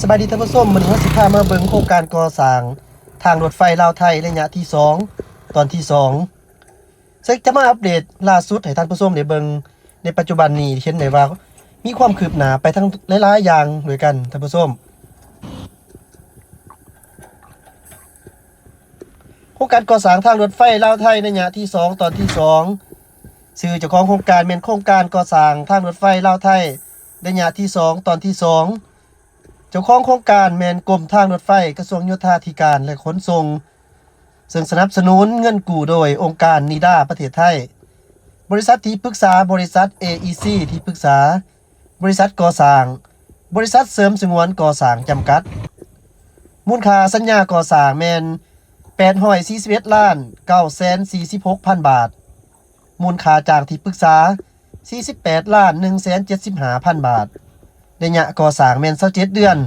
สบายดีท่านผู้ชมมื้อนี้เราสิพามาเบิ่งโครงการก่อสร้างทางรถไฟลาวไทยระยะที่2ตอนที่2ซึ่งจะมาอัปเดตล่าสุดให้ท่านผู้ชมได้เบิ่งในปัจจุบันนี้เห็นได้ว่ามีความคืบหน้าไปทั้งหลายๆอย่างด้วยกันท่านผู้ชมโครงการก่อสร้างทางรถไฟลาวไทยระยะที่2ตอนที่2ชื่อเจ้าของโครงการแม่นโครงการก่อสร้างทางรถไฟลาวไทยระยะที่2ตอนที่2เจ้าของโครงการแม่นกรมทางรถไฟกระทรวงโยธาธิการและขนส่งซึ่งสนับสนุนเงินกู้โดยองค์การนิด้าประเทศไทยบริษัทที่ปรึกษาบริษัท AEC ที่ปรึกษาบริษัทก่อสร้างบริษัทเสริมสงวนก่อสร้างจำกัดมูลค่าสัญญาก่อสร้างแม่น841ล้าน946,000 บาทมูลค่าจ้างที่ปรึกษา48ล้าน175,000 บาทระยะก่อสร้างแม่น27เดือน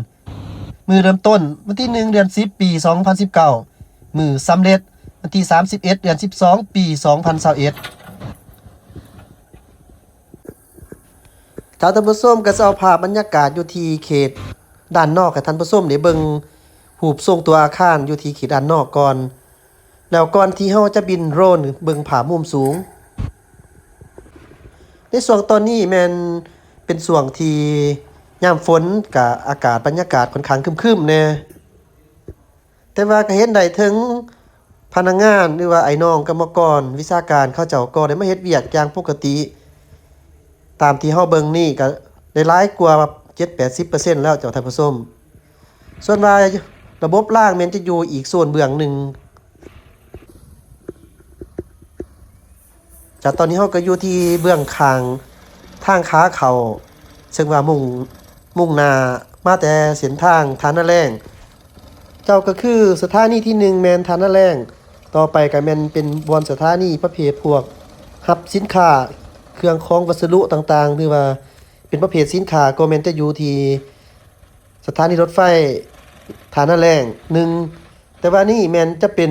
มือเริ่มต้นวันที่1เดือน10ปี2019มือสำเร็จวันที่31เดือน12ปี2021ท่านผู้ชมก็จะเอาภาพบรรยากาศอยู่ที่เขตด้านนอกให้ท่านผู้ชมได้เบิ่งรูปทรงตัวอาคารอยู่ที่เขตด้านนอกก่อนแล้วก่อนที่เฮาจะบินโดรนเบิ่งภาพมุมสูงในช่วงตอนนี้แม่นเป็นช่วงที่ยามฝนกับอากาศบรรยากาศค่อนข้างครึมๆแน่แต่ว่าก็เห็นได้ถึงพนักงานหรือว่าไอ้น้องกรรมกรวิชาการเขาเจ้าก็ได้มาเฮ็ดเวียกอย่างปกติตามที่เฮาเบิ่งนี่ก็ได้หลายกว่า 7-80% แล้วเจ้าท่านผู้ชมส่วนว่าระบบรางแม่นจะอยู่อีกส่วนเบื้องหนึ่งจากตอนนี้เฮาก็อยู่ที่เบื้องข้างทางขาเข้าซึ่งว่ามุ่งหน้ามาแต่เส้นทางฐานะแรงเจ้าก็คือสถานีที่1แม่นฐานะแรงต่อไปก็แม่นเป็นบอนสถานีประเภทพวกรับสินค้าเครื่องของวัสดุต่างๆหรือว่าเป็นประเภทสินค้าก็แม่นจะอยู่ที่สถานีรถไฟฐานะแรง1แต่ว่านี่แม่นจะเป็น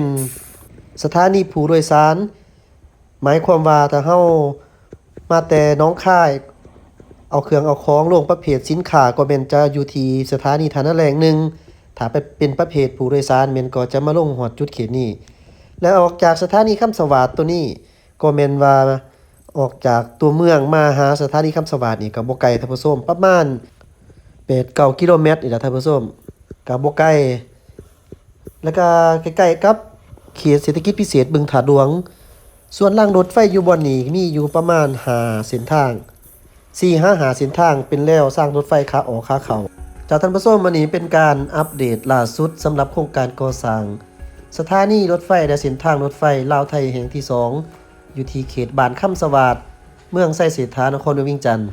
สถานีผู้โดยสารหมายความว่าถ้าเฮามาแต่หนองคายเอาเครื่องเอาของลงประเภทสินค้าก็แม่นจะอยู่ที่สถานีฐานะแรง1ถ้าไปเป็นประเภทผู้โดยสารแม่นก็จะมาลงฮอดจุดเขตนี้แล้วออกจากสถานีคำสวัสดิ์ตัวนี้ก็แม่นว่าออกจากตัวเมืองมาหาสถานีคำสวัสดิ์นี่ก็บ่ไกลท่านผู้ชมประมาณ8-9 กิโลเมตรนี่ล่ะท่านผู้ชมก็บ่ไกลแล้วก็ใกล้ๆกับเขตเศรษฐกิจพิเศษบึงถาดหลวงส่วนรางรถไฟอยู่บ่อนนี้มีอยู่ประมาณ5เส้นทาง4-5เส้นทางเป็นแล้วสร้างรถไฟขาออกขาเข้าจากท่านผู้ชมวันนี้เป็นการอัปเดตล่าสุดสำหรับโครงการก่อสร้างสถานีรถไฟและเส้นทางรถไฟลาวไทยแห่งที่2อยู่ที่เขตบ้านคำสวัสดิ์เมืองไส้เศรษฐานครหลวงวิงจันทน์